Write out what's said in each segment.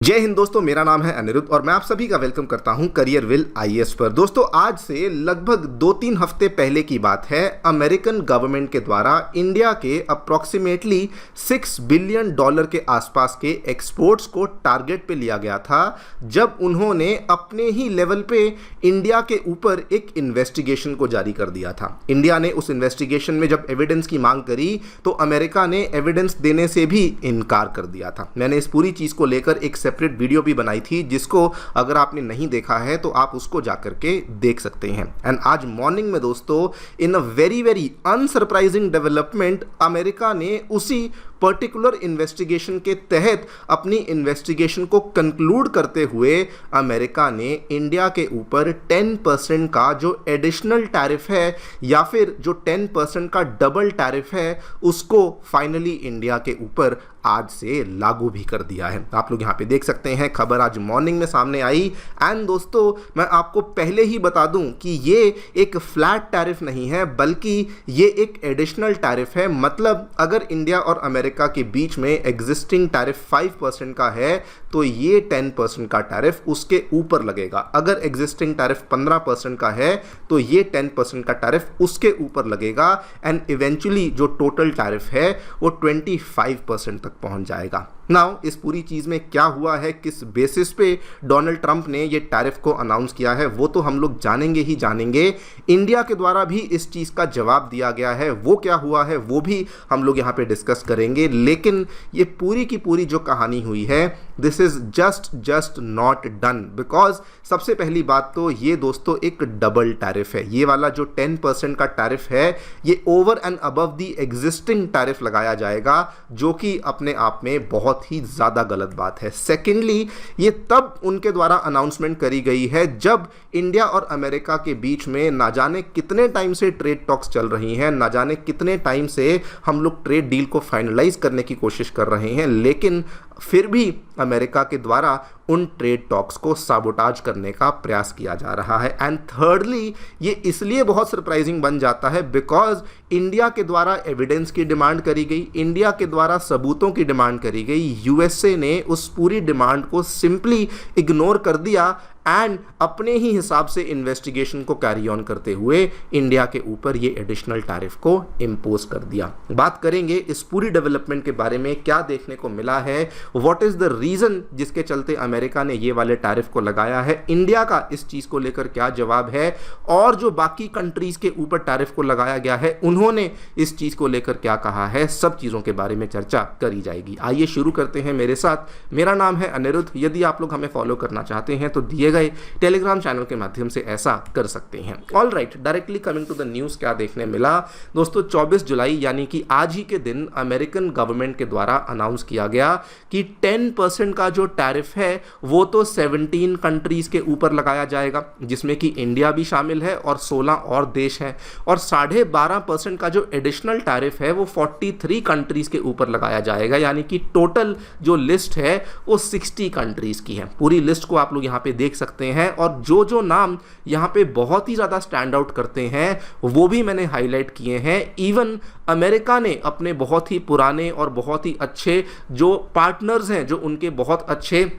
जय हिंद दोस्तों, मेरा नाम है अनिरुद्ध और मैं आप सभी का वेलकम करता हूं करियर विल आईएएस पर। दोस्तों, आज से लगभग 2-3 हफ्ते पहले की बात है। अमेरिकन गवर्नमेंट के द्वारा इंडिया के अप्रॉक्सीमेटली $6 बिलियन के आसपास के एक्सपोर्ट्स को टारगेट पे लिया गया था, जब उन्होंने अपने ही लेवल पे इंडिया के ऊपर एक इन्वेस्टिगेशन को जारी कर दिया था। इंडिया ने उस इन्वेस्टिगेशन में जब एविडेंस की मांग करी तो अमेरिका ने एविडेंस देने से भी इनकार कर दिया था। मैंने इस पूरी चीज़ को लेकर एक सेपरेट वीडियो भी बनाई थी, जिसको अगर आपने नहीं देखा है तो आप उसको जाकर के देख सकते हैं। एंड आज मॉर्निंग में दोस्तों, in a very very unsurprising development, America ने उसी पर्टिकुलर इन्वेस्टिगेशन के तहत अपनी इन्वेस्टिगेशन को कंक्लूड करते हुए अमेरिका ने इंडिया के ऊपर 10% का जो एडिशनल टैरिफ है या फिर जो 10% का डबल टैरिफ है, उसको फाइनली इंडिया के ऊपर आज से लागू भी कर दिया है। आप लोग यहाँ पे देख सकते हैं, खबर आज मॉर्निंग में सामने आई। एंड दोस्तों, मैं आपको पहले ही बता दूं कि ये एक फ्लैट टैरिफ नहीं है, बल्कि ये एक एडिशनल टैरिफ है। मतलब अगर इंडिया और अमेरिका के बीच में एग्जिस्टिंग टैरिफ 5% का है तो ये 10% का टैरिफ उसके ऊपर लगेगा। अगर एग्जिस्टिंग टैरिफ 15% का है तो ये 10% का टैरिफ उसके ऊपर लगेगा। एंड इवेंचुअली जो टोटल टैरिफ है वो 25% तक पहुंच जाएगा। नाउ इस पूरी चीज़ में क्या हुआ है, किस बेसिस पे डोनाल्ड ट्रंप ने ये टैरिफ को अनाउंस किया है, वो तो हम लोग जानेंगे ही जानेंगे। इंडिया के द्वारा भी इस चीज़ का जवाब दिया गया है, वो क्या हुआ है वो भी हम लोग यहाँ पे डिस्कस करेंगे। लेकिन ये पूरी की पूरी जो कहानी हुई है, this is just not done. Because सबसे पहली बात तो ये दोस्तों एक डबल टैरिफ है। ये वाला जो 10% का टैरिफ है, ये over and above the existing tariff लगाया जाएगा, जो कि अपने आप में बहुत ही ज़्यादा गलत बात है। सेकेंडली, ये तब उनके द्वारा अनाउंसमेंट करी गई है जब इंडिया और अमेरिका के बीच में ना जाने कितने टाइम से ट्रेड टॉक्स चल रही हैं, ना जाने कितने टाइम से हम लोग ट्रेड डील को फाइनलाइज करने की कोशिश कर रहे हैं, लेकिन फिर भी अमेरिका के द्वारा उन ट्रेड टॉक्स को साबोटाज करने का प्रयास किया जा रहा है। एंड थर्डली, ये इसलिए बहुत सरप्राइजिंग बन जाता है बिकॉज इंडिया के द्वारा एविडेंस की डिमांड करी गई, इंडिया के द्वारा सबूतों की डिमांड करी गई। यूएसए ने उस पूरी डिमांड को सिंपली इग्नोर कर दिया एंड अपने ही हिसाब से इन्वेस्टिगेशन को कैरी ऑन करते हुए इंडिया के ऊपर ये एडिशनल टैरिफ को इम्पोज कर दिया। बात करेंगे इस पूरी डेवलपमेंट के बारे में, क्या देखने को मिला है, व्हाट इज द रीजन जिसके चलते अमेरिका ने ये वाले टैरिफ को लगाया है, इंडिया का इस चीज को लेकर क्या जवाब है, और जो बाकी कंट्रीज के ऊपर टैरिफ को लगाया गया है उन्होंने इस चीज को लेकर क्या कहा है, सब चीजों के बारे में चर्चा करी जाएगी। आइए शुरू करते हैं मेरे साथ। मेरा नाम है अनिरुद्ध। यदि आप लोग हमें फॉलो करना चाहते हैं तो दिए गए टेलीग्राम चैनल के माध्यम से ऐसा कर सकते हैं। All right, directly coming to the news, क्या देखने मिला दोस्तों। 24 जुलाई यानी कि आज ही के दिन अमेरिकन गवर्नमेंट के द्वारा अनाउंस किया गया कि 10% का जो टैरिफ है वो तो 17 कंट्रीज के ऊपर लगाया जाएगा, जिसमें कि इंडिया भी शामिल है और 16 और देश हैं। और 12.5% का जो एडिशनल टैरिफ है वो 43 कंट्रीज के ऊपर लगाया जाएगा, यानी कि टोटल जो लिस्ट है वो 60 कंट्रीज की है। पूरी लिस्ट को आप लोग यहाँ पे देख सकते हैं, और जो जो नाम यहाँ पे बहुत ही ज़्यादा स्टैंड आउट करते हैं वो भी मैंने हाईलाइट किए हैं। इवन अमेरिका ने अपने बहुत ही पुराने और बहुत ही अच्छे जो पार्टनर्स हैं, जो उनके बहुत अच्छे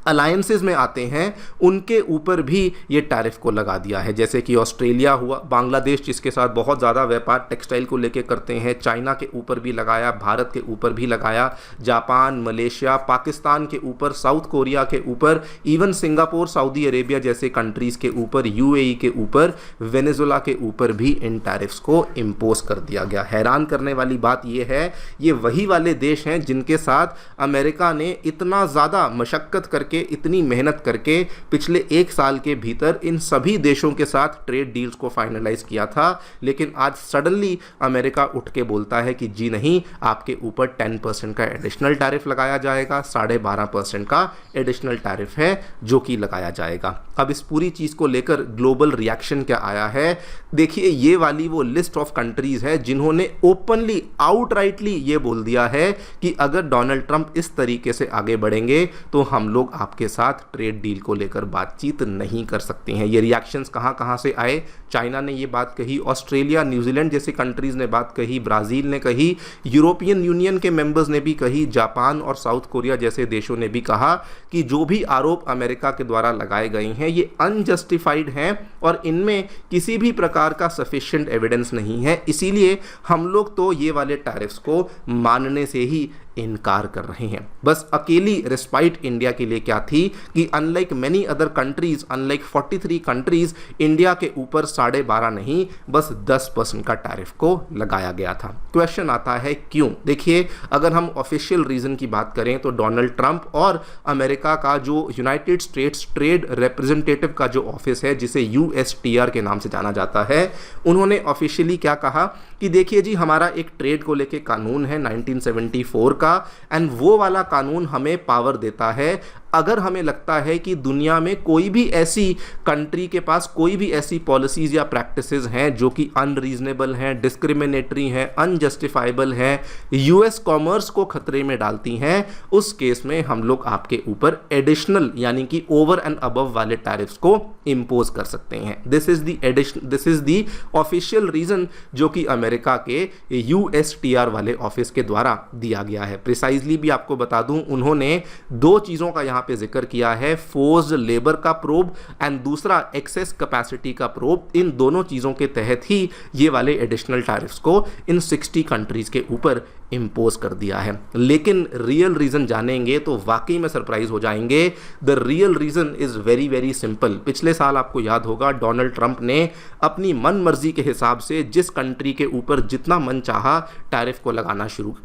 अलायंसेस में आते हैं, उनके ऊपर भी ये टैरिफ को लगा दिया है। जैसे कि ऑस्ट्रेलिया हुआ, बांग्लादेश जिसके साथ बहुत ज़्यादा व्यापार टेक्सटाइल को लेके करते हैं, चाइना के ऊपर भी लगाया, भारत के ऊपर भी लगाया, जापान, मलेशिया, पाकिस्तान के ऊपर, साउथ कोरिया के ऊपर, इवन सिंगापुर, सऊदी अरेबिया जैसे कंट्रीज़ के ऊपर, यूएई के ऊपर, वेनेजुला के ऊपर भी इन टैरिफ्स को इम्पोज कर दिया गया। हैरान करने वाली बात यह है, ये वही वाले देश हैं जिनके साथ अमेरिका ने इतना ज़्यादा मशक्क़त करके, इतनी मेहनत करके पिछले 1 साल के भीतर इन सभी देशों के साथ ट्रेड डील्स को फाइनलाइज किया था। लेकिन आज सडनली अमेरिका उठ के बोलता है कि जी नहीं, आपके ऊपर 10% का एडिशनल टैरिफ लगाया जाएगा, 12.5% का एडिशनल टैरिफ है जो कि लगाया जाएगा। अब इस पूरी चीज़ को लेकर ग्लोबल रिएक्शन क्या आया है, देखिए। ये वाली वो लिस्ट ऑफ कंट्रीज है जिन्होंने ओपनली आउटराइटली ये बोल दिया है कि अगर डोनाल्ड ट्रंप इस तरीके से आगे बढ़ेंगे तो हम लोग आपके साथ ट्रेड डील को लेकर बातचीत नहीं कर सकते हैं। ये रिएक्शंस कहाँ कहाँ से आए? चाइना ने ये बात कही, ऑस्ट्रेलिया, न्यूजीलैंड जैसी कंट्रीज़ ने बात कही, ब्राज़ील ने कही, यूरोपियन यूनियन के मेंबर्स ने भी कही, जापान और साउथ कोरिया जैसे देशों ने भी कहा कि जो भी आरोप अमेरिका के द्वारा लगाए गए हैं ये अनजस्टिफाइड हैं और इनमें किसी भी प्रकार का सफिशिएंट एविडेंस नहीं है, इसीलिए हम लोग तो ये वाले टैरिफ्स को मानने से ही इनकार कर रहे हैं। बस अकेली रिस्पाइट इंडिया के लिए क्या थी कि unlike many other countries, unlike 43 countries, India के ऊपर 12.5 नहीं बस 10% का टैरिफ को लगाया गया था। क्वेश्चन आता है क्यों? देखिए, अगर हम ऑफिशियल रीजन की बात करें तो डोनाल्ड ट्रंप और अमेरिका का जो यूनाइटेड स्टेट्स ट्रेड रिप्रेजेंटेटिव का जो ऑफिस है, जिसे USTR के नाम से जाना जाता है, उन्होंने ऑफिशियली क्या कहा कि देखिए जी, हमारा एक ट्रेड को लेके कानून है 1974 का, एंड वो वाला कानून हमें पावर देता है अगर हमें लगता है कि दुनिया में कोई भी ऐसी कंट्री के पास कोई भी ऐसी पॉलिसीज़ या प्रैक्टिसेस हैं जो कि अनरीजनेबल हैं, डिस्क्रिमिनेटरी हैं, अनजस्टिफाइबल हैं, यूएस कॉमर्स को खतरे में डालती हैं, उस केस में हम लोग आपके ऊपर एडिशनल यानी कि ओवर एंड अबव वाले टैरिफ्स को इम्पोज कर सकते हैं। This is the official reason जो कि अमेरिका के USTR वाले ऑफिस के द्वारा दिया गया है। प्रिसाइजली भी आपको बता दूं, उन्होंने दो चीज़ों का यहाँ पे जिक्र किया है, फोर्स्ड लेबर का प्रोब एंड दूसरा एक्सेस कैपेसिटी का प्रोब। इन दोनों चीज़ों के तहत ही ये वाले एडिशनल टैरिफ्स को इन 60 कंट्रीज के ऊपर इम्पोज कर दिया है। लेकिन रियल रीजन जानेंगे तो वाकई में सरप्राइज हो जाएंगे। The real reason is very very simple. पिछले साल आपको याद होगा डोनाल्ड ट्रंप ने अपनी मन मर्जी के हिसाब से जिस कंट्री के ऊपर जितना मन चाहा टैरिफ को लगाना शुरू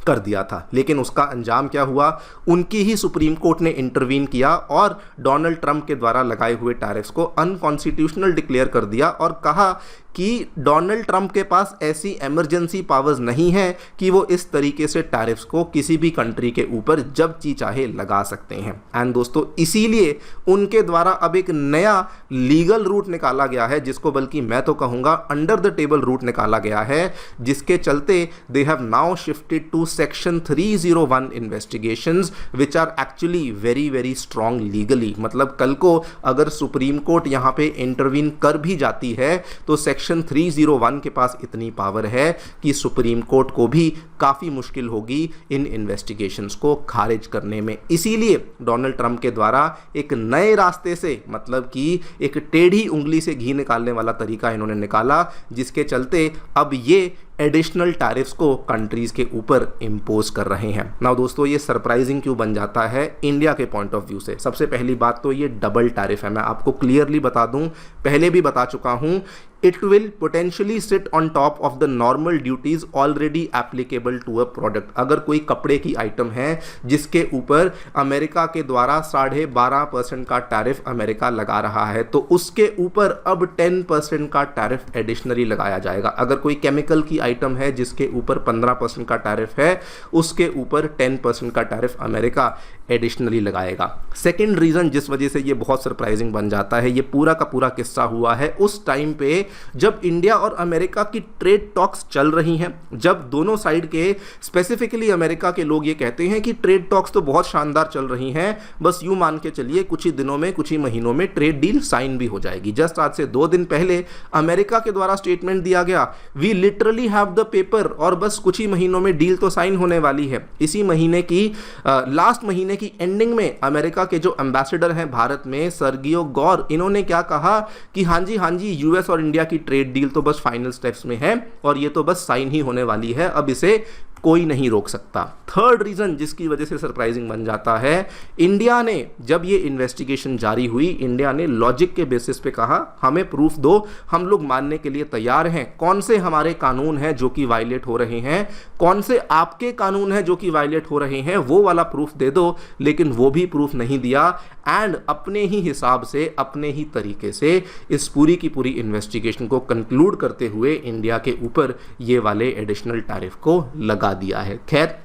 कर दिया था, लेकिन उसका अंजाम क्या हुआ? उनकी ही सुप्रीम कोर्ट ने इंटरवीन किया और डोनाल्ड ट्रंप के द्वारा लगाए हुए टैरिफ्स को अनकॉन्स्टिट्यूशनल डिक्लेयर कर दिया और कहा कि डोनाल्ड ट्रंप के पास ऐसी इमरजेंसी पावर्स नहीं है कि वो इस तरीके से टैरिफ्स को किसी भी कंट्री के ऊपर जब जी चाहे लगा सकते हैं। एंड दोस्तों, इसीलिए उनके द्वारा अब एक नया लीगल रूट निकाला गया है, जिसको बल्कि मैं तो कहूँगा अंडर द टेबल रूट निकाला गया है, जिसके चलते they have now shifted to section 301 investigations which are actually very very strong legally. मतलब कल को अगर सुप्रीम कोर्ट यहाँ पे इंटरवीन कर भी जाती है तो सेक्शन 301 के पास इतनी पावर है कि सुप्रीम कोर्ट को भी काफ़ी मुश्किल होगी इन इन्वेस्टिगेशंस को खारिज करने में। इसीलिए डोनाल्ड ट्रंप के द्वारा एक नए रास्ते से, मतलब कि एक टेढ़ी उंगली से घी निकालने वाला तरीका इन्होंने निकाला, जिसके चलते अब ये एडिशनल टैरिफ्स को कंट्रीज के ऊपर इम्पोज कर रहे हैं। नाउ दोस्तों, ये सरप्राइजिंग क्यों बन जाता है इंडिया के पॉइंट ऑफ व्यू से? सबसे पहली बात तो ये डबल टैरिफ है। मैं आपको क्लियरली बता दूं, पहले भी बता चुका हूं, it will potentially sit on top of the normal duties already applicable to a product। अगर कोई कपड़े की आइटम है जिसके ऊपर अमेरिका के द्वारा 12.5% का टैरिफ अमेरिका लगा रहा है, तो उसके ऊपर अब 10% का टैरिफ एडिशनली लगाया जाएगा। अगर कोई केमिकल की आइटम है जिसके ऊपर 15% का टैरिफ है, उसके ऊपर 10% का टैरिफ अमेरिका एडिशनली लगाएगा। सेकेंड रीज़न जिस वजह से ये बहुत सरप्राइजिंग बन जाता है, ये पूरा का पूरा किस्सा हुआ है उस टाइम पे जब इंडिया और अमेरिका की ट्रेड टॉक्स चल रही हैं, जब दोनों साइड के, स्पेसिफिकली अमेरिका के लोग ये कहते हैं कि ट्रेड टॉक्स तो बहुत शानदार चल रही हैं, बस यूं मान के चलिए कुछ ही दिनों में, कुछ ही महीनों में ट्रेड डील साइन भी हो जाएगी। जस्ट आज से 2 दिन पहले अमेरिका के द्वारा स्टेटमेंट दिया गया, we literally have the paper, और बस कुछ ही महीनों में डील तो साइन होने वाली है। इसी महीने की लास्ट महीने की एंडिंग में अमेरिका के जो एम्बेसडर हैं भारत में, सर्गियो गौर, इन्होंने क्या कहा कि हाँ जी यूएस और इंडिया की ट्रेड डील तो बस फाइनल स्टेप्स में है और ये तो बस साइन ही होने वाली है, अब इसे कोई नहीं रोक सकता। थर्ड रीजन जिसकी वजह से सरप्राइजिंग बन जाता है, इंडिया ने जब ये इन्वेस्टिगेशन जारी हुई, इंडिया ने लॉजिक के बेसिस पे कहा हमें प्रूफ दो, हम लोग मानने के लिए तैयार हैं, कौन से हमारे कानून हैं जो कि वायलेट हो रहे हैं, कौन से आपके कानून हैं जो कि वायलेट हो रहे हैं, वो वाला प्रूफ दे दो। लेकिन वो भी प्रूफ नहीं दिया एंड अपने ही हिसाब से, अपने ही तरीके से इस पूरी की पूरी इन्वेस्टिगेशन को कंक्लूड करते हुए इंडिया के ऊपर ये वाले एडिशनल टैरिफ को लगा दिया है। खैर,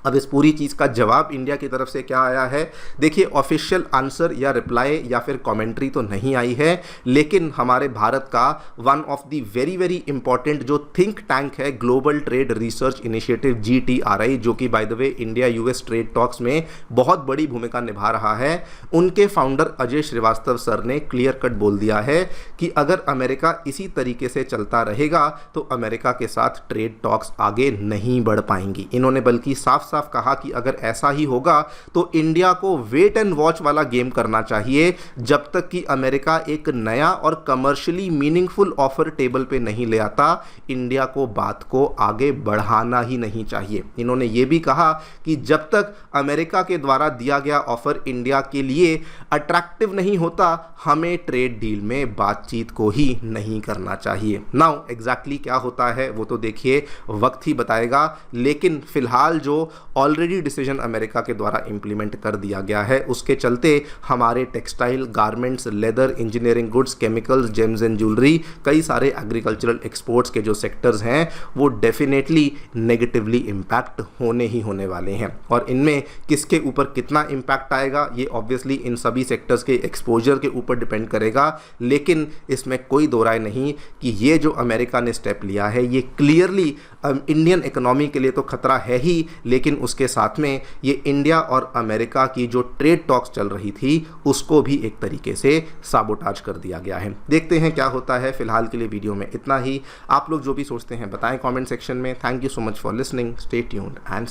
अब इस पूरी चीज़ का जवाब इंडिया की तरफ से क्या आया है, देखिए ऑफिशियल आंसर या रिप्लाई या फिर कमेंट्री तो नहीं आई है, लेकिन हमारे भारत का one of the very very important जो थिंक टैंक है global trade research initiative GTRI, जो कि by the way India US trade talks में बहुत बड़ी भूमिका निभा रहा है, उनके फाउंडर अजय श्रीवास्तव सर ने क्लियर कट बोल दिया है कि अगर अमेरिका इसी तरीके से चलता रहेगा तो अमेरिका के साथ ट्रेड टॉक्स आगे नहीं बढ़ पाएंगी। इन्होंने बल्कि साफ साफ कहा कि अगर ऐसा ही होगा तो इंडिया को वेट एंड वॉच वाला गेम करना चाहिए जब तक कि अमेरिका एक नया और कमर्शियली मीनिंगफुल ऑफर टेबल पे नहीं ले आता। इंडिया को बात को आगे बढ़ाना ही नहीं चाहिए। इन्होंने ये भी कहा कि जब तक अमेरिका के द्वारा दिया गया ऑफर इंडिया के लिए अट्रैक्टिव नहीं होता, हमें ट्रेड डील में बातचीत को ही नहीं करना चाहिए। नाउ एग्जैक्टली क्या होता है वो तो देखिए वक्त ही बताएगा, लेकिन फिलहाल जो ऑलरेडी डिसीजन अमेरिका के द्वारा इंप्लीमेंट कर दिया गया है उसके चलते हमारे textile, garments, leather, engineering goods, chemicals, James and jewellery, कई सारे एग्रीकल्चरल एक्सपोर्ट्स के जो सेक्टर्स हैं वो डेफिनेटली नेगेटिवली इम्पैक्ट होने ही होने वाले हैं। और इनमें किसके ऊपर कितना इम्पैक्ट आएगा ये ऑब्वियसली इन सभी सेक्टर्स के एक्सपोजर के ऊपर डिपेंड करेगा, लेकिन इसमें कोई दो राय नहीं कि ये जो अमेरिका ने स्टेप लिया है ये क्लियरली इंडियन इकोनॉमी के लिए तो खतरा है ही, लेकिन उसके साथ में ये इंडिया और अमेरिका की जो ट्रेड टॉक्स चल रही थी उसको भी एक तरीके से साबोटाज कर दिया गया है। देखते हैं क्या होता है। फिलहाल के लिए वीडियो में इतना ही। आप लोग जो भी सोचते हैं बताएं कमेंट सेक्शन में। Thank you so much for listening. Stay tuned and